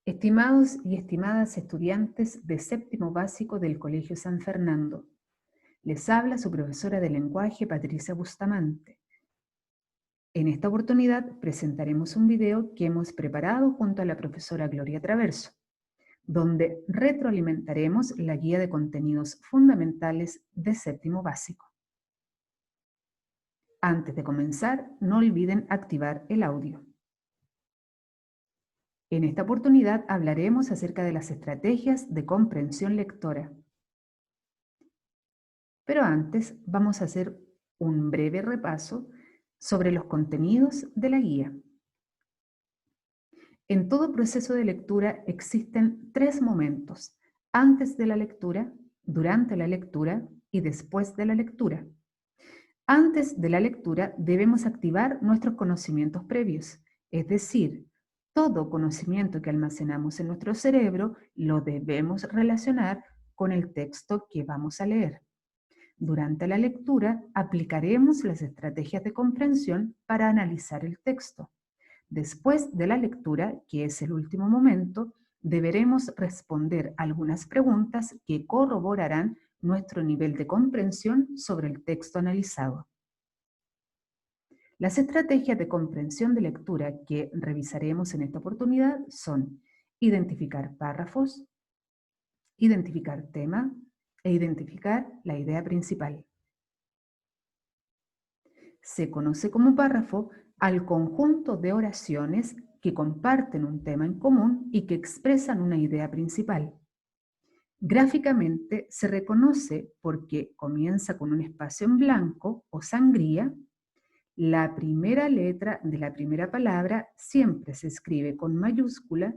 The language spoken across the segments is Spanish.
Estimados y estimadas estudiantes de séptimo básico del Colegio San Fernando, les habla su profesora de lenguaje Patricia Bustamante. En esta oportunidad presentaremos un video que hemos preparado junto a la profesora Gloria Traverso, donde retroalimentaremos la guía de contenidos fundamentales de séptimo básico. Antes de comenzar, no olviden activar el audio. En esta oportunidad hablaremos acerca de las estrategias de comprensión lectora. Pero antes vamos a hacer un breve repaso sobre los contenidos de la guía. En todo proceso de lectura existen 3 momentos: antes de la lectura, durante la lectura y después de la lectura. Antes de la lectura debemos activar nuestros conocimientos previos, es decir, todo conocimiento que almacenamos en nuestro cerebro lo debemos relacionar con el texto que vamos a leer. Durante la lectura aplicaremos las estrategias de comprensión para analizar el texto. Después de la lectura, que es el último momento, deberemos responder algunas preguntas que corroborarán nuestro nivel de comprensión sobre el texto analizado. Las estrategias de comprensión de lectura que revisaremos en esta oportunidad son identificar párrafos, identificar tema e identificar la idea principal. Se conoce como párrafo al conjunto de oraciones que comparten un tema en común y que expresan una idea principal. Gráficamente se reconoce porque comienza con un espacio en blanco o sangría. La primera letra de la primera palabra siempre se escribe con mayúscula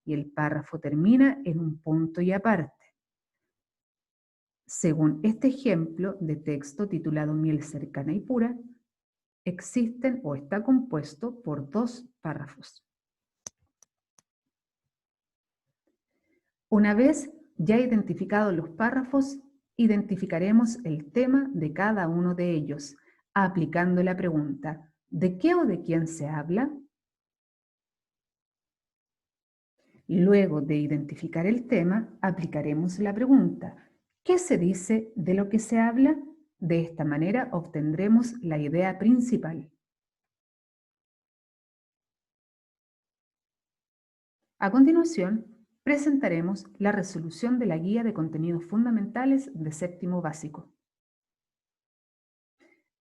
y el párrafo termina en un punto y aparte. Según este ejemplo de texto titulado Miel cercana y pura, existen o está compuesto por 2 párrafos. Una vez ya identificados los párrafos, identificaremos el tema de cada uno de ellos, aplicando la pregunta: ¿de qué o de quién se habla? Luego de identificar el tema, aplicaremos la pregunta: ¿qué se dice de lo que se habla? De esta manera obtendremos la idea principal. A continuación, presentaremos la resolución de la guía de contenidos fundamentales de séptimo básico.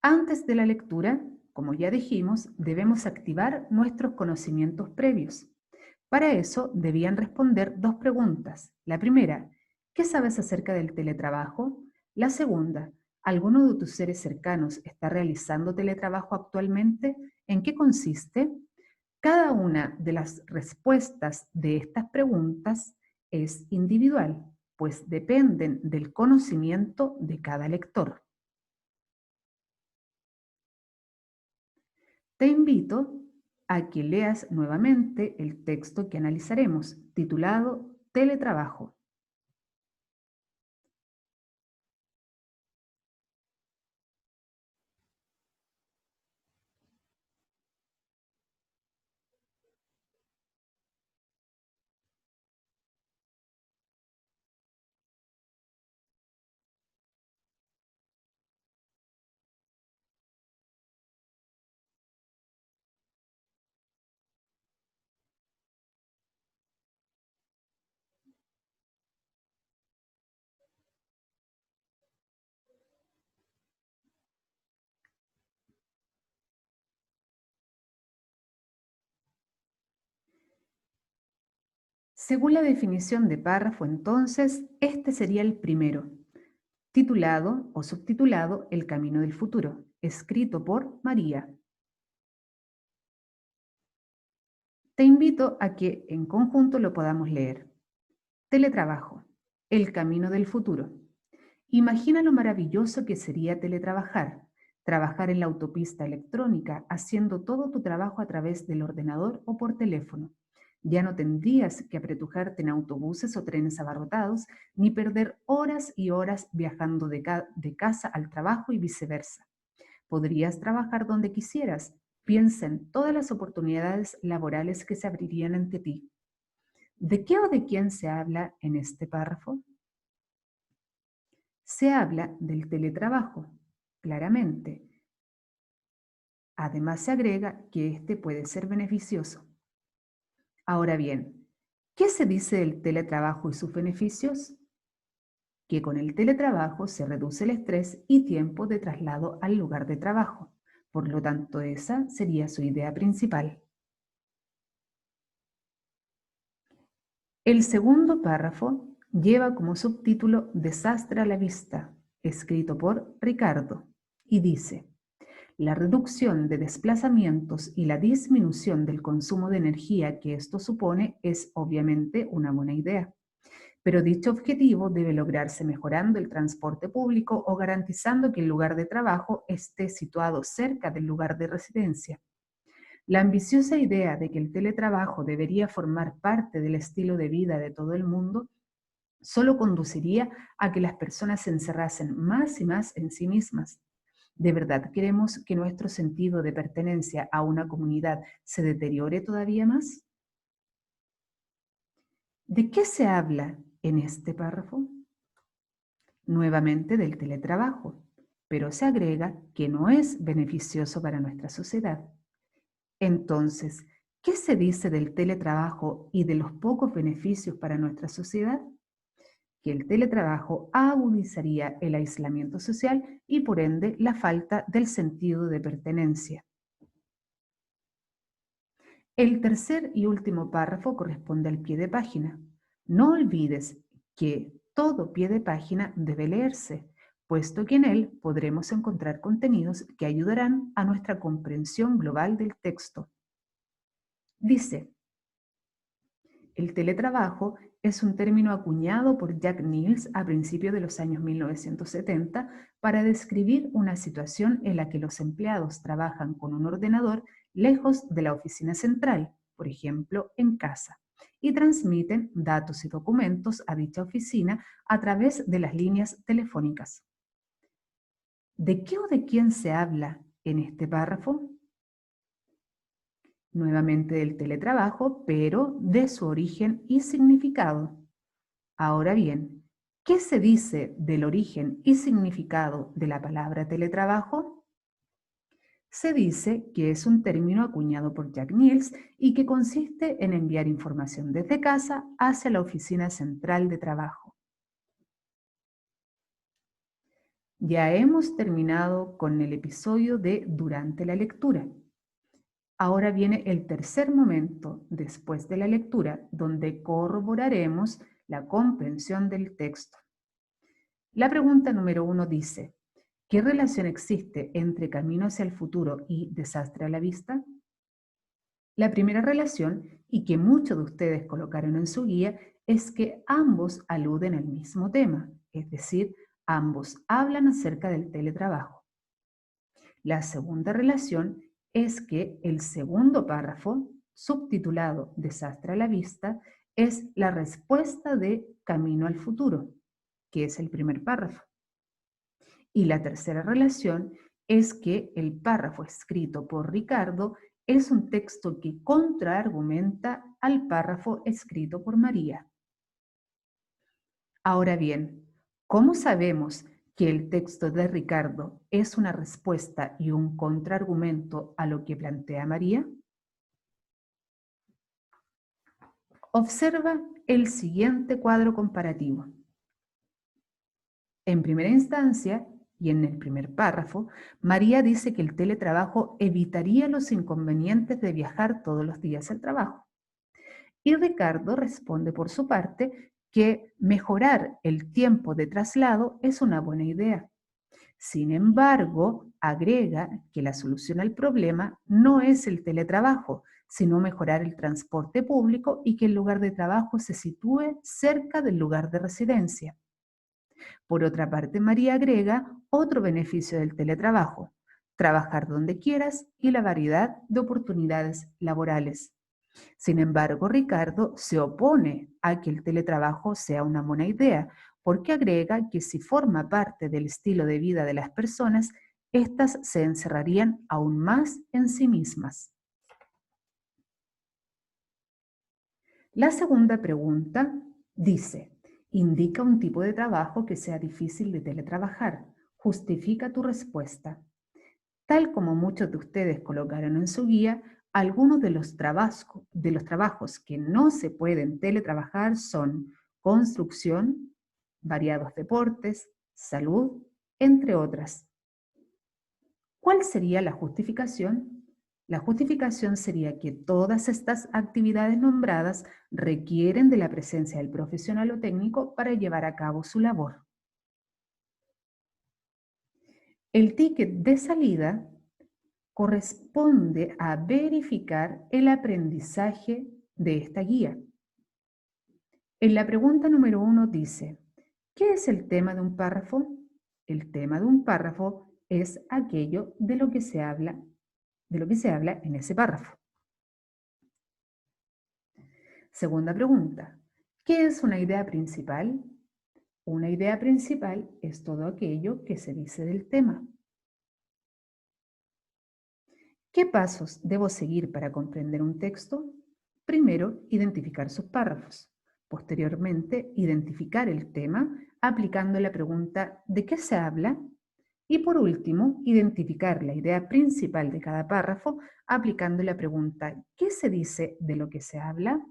Antes de la lectura, como ya dijimos, debemos activar nuestros conocimientos previos. Para eso debían responder 2 preguntas. La primera: ¿qué sabes acerca del teletrabajo? La segunda: ¿alguno de tus seres cercanos está realizando teletrabajo actualmente? ¿En qué consiste? Cada una de las respuestas de estas preguntas es individual, pues dependen del conocimiento de cada lector. Te invito a que leas nuevamente el texto que analizaremos, titulado Teletrabajo. Según la definición de párrafo, entonces, este sería el primero, titulado o subtitulado El camino del futuro, escrito por María. Te invito a que en conjunto lo podamos leer. Teletrabajo, el camino del futuro. Imagina lo maravilloso que sería teletrabajar, trabajar en la autopista electrónica, haciendo todo tu trabajo a través del ordenador o por teléfono. Ya no tendrías que apretujarte en autobuses o trenes abarrotados, ni perder horas y horas viajando de casa al trabajo y viceversa. Podrías trabajar donde quisieras. Piensa en todas las oportunidades laborales que se abrirían ante ti. ¿De qué o de quién se habla en este párrafo? Se habla del teletrabajo, claramente. Además se agrega que este puede ser beneficioso. Ahora bien, ¿qué se dice del teletrabajo y sus beneficios? Que con el teletrabajo se reduce el estrés y tiempo de traslado al lugar de trabajo. Por lo tanto, esa sería su idea principal. El segundo párrafo lleva como subtítulo Desastre a la vista, escrito por Ricardo, y dice: la reducción de desplazamientos y la disminución del consumo de energía que esto supone es obviamente una buena idea. Pero dicho objetivo debe lograrse mejorando el transporte público o garantizando que el lugar de trabajo esté situado cerca del lugar de residencia. La ambiciosa idea de que el teletrabajo debería formar parte del estilo de vida de todo el mundo solo conduciría a que las personas se encerrasen más y más en sí mismas. ¿De verdad queremos que nuestro sentido de pertenencia a una comunidad se deteriore todavía más? ¿De qué se habla en este párrafo? Nuevamente del teletrabajo, pero se agrega que no es beneficioso para nuestra sociedad. Entonces, ¿qué se dice del teletrabajo y de los pocos beneficios para nuestra sociedad? Que el teletrabajo agudizaría el aislamiento social y por ende la falta del sentido de pertenencia. El tercer y último párrafo corresponde al pie de página. No olvides que todo pie de página debe leerse, puesto que en él podremos encontrar contenidos que ayudarán a nuestra comprensión global del texto. Dice: el teletrabajo es un término acuñado por Jack Niels a principios de los años 1970 para describir una situación en la que los empleados trabajan con un ordenador lejos de la oficina central, por ejemplo, en casa, y transmiten datos y documentos a dicha oficina a través de las líneas telefónicas. ¿De qué o de quién se habla en este párrafo? Nuevamente del teletrabajo, pero de su origen y significado. Ahora bien, ¿qué se dice del origen y significado de la palabra teletrabajo? Se dice que es un término acuñado por Jack Niels y que consiste en enviar información desde casa hacia la oficina central de trabajo. Ya hemos terminado con el episodio de Durante la lectura. Ahora viene el tercer momento después de la lectura, donde corroboraremos la comprensión del texto. La pregunta número 1 dice: ¿qué relación existe entre Camino hacia el futuro y Desastre a la vista? La primera relación, y que muchos de ustedes colocaron en su guía, es que ambos aluden al mismo tema, es decir, ambos hablan acerca del teletrabajo. La segunda relación es que el segundo párrafo, subtitulado Desastre a la vista, es la respuesta de Camino al futuro, que es el primer párrafo. Y la tercera relación es que el párrafo escrito por Ricardo es un texto que contraargumenta al párrafo escrito por María. Ahora bien, ¿cómo sabemos que el texto de Ricardo es una respuesta y un contraargumento a lo que plantea María? Observa el siguiente cuadro comparativo. En primera instancia, y en el primer párrafo, María dice que el teletrabajo evitaría los inconvenientes de viajar todos los días al trabajo. Y Ricardo responde por su parte que mejorar el tiempo de traslado es una buena idea. Sin embargo, agrega que la solución al problema no es el teletrabajo, sino mejorar el transporte público y que el lugar de trabajo se sitúe cerca del lugar de residencia. Por otra parte, María agrega otro beneficio del teletrabajo: trabajar donde quieras y la variedad de oportunidades laborales. Sin embargo, Ricardo se opone a que el teletrabajo sea una buena idea, porque agrega que si forma parte del estilo de vida de las personas, éstas se encerrarían aún más en sí mismas. La segunda pregunta dice, indica un tipo de trabajo que sea difícil de teletrabajar. Justifica tu respuesta. Tal como muchos de ustedes colocaron en su guía, algunos de los trabajos que no se pueden teletrabajar son construcción, variados deportes, salud, entre otras. ¿Cuál sería la justificación? La justificación sería que todas estas actividades nombradas requieren de la presencia del profesional o técnico para llevar a cabo su labor. El ticket de salida corresponde a verificar el aprendizaje de esta guía. En la pregunta número 1 dice, ¿qué es el tema de un párrafo? El tema de un párrafo es aquello de lo que se habla en ese párrafo. Segunda pregunta, ¿qué es una idea principal? Una idea principal es todo aquello que se dice del tema. ¿Qué pasos debo seguir para comprender un texto? Primero, identificar sus párrafos. Posteriormente, identificar el tema aplicando la pregunta ¿de qué se habla? Y por último, identificar la idea principal de cada párrafo aplicando la pregunta ¿qué se dice de lo que se habla?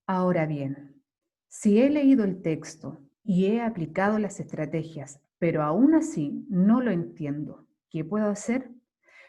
Ahora bien, si he leído el texto y he aplicado las estrategias, pero aún así no lo entiendo, ¿qué puedo hacer?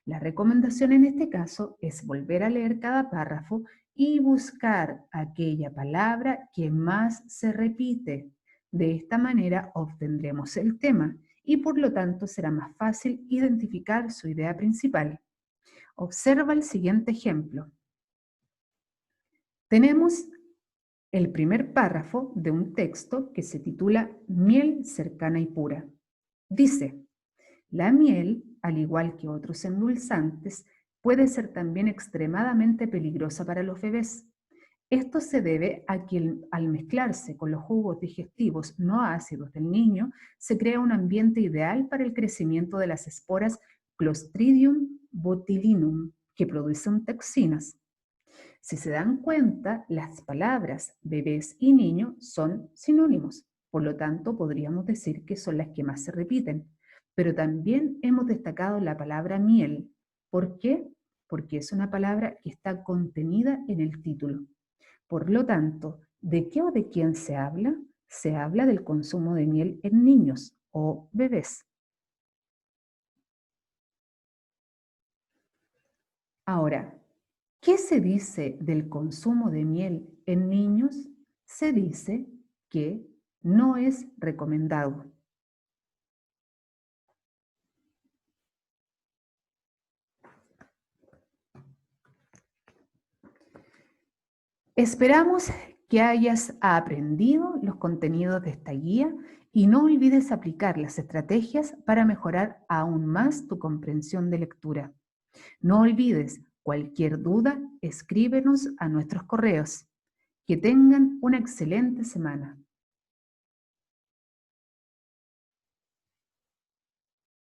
La recomendación en este caso es volver a leer cada párrafo y buscar aquella palabra que más se repite. De esta manera obtendremos el tema y por lo tanto será más fácil identificar su idea principal. Observa el siguiente ejemplo. Tenemos el primer párrafo de un texto que se titula Miel cercana y pura. Dice, la miel, al igual que otros endulzantes, puede ser también extremadamente peligrosa para los bebés. Esto se debe a que al mezclarse con los jugos digestivos no ácidos del niño, se crea un ambiente ideal para el crecimiento de las esporas Clostridium botulinum, que producen toxinas. Si se dan cuenta, las palabras bebés y niño son sinónimos, por lo tanto podríamos decir que son las que más se repiten. Pero también hemos destacado la palabra miel. ¿Por qué? Porque es una palabra que está contenida en el título. Por lo tanto, ¿de qué o de quién se habla? Se habla del consumo de miel en niños o bebés. Ahora, ¿qué se dice del consumo de miel en niños? Se dice que no es recomendado. Esperamos que hayas aprendido los contenidos de esta guía y no olvides aplicar las estrategias para mejorar aún más tu comprensión de lectura. No olvides, cualquier duda, escríbenos a nuestros correos. Que tengan una excelente semana.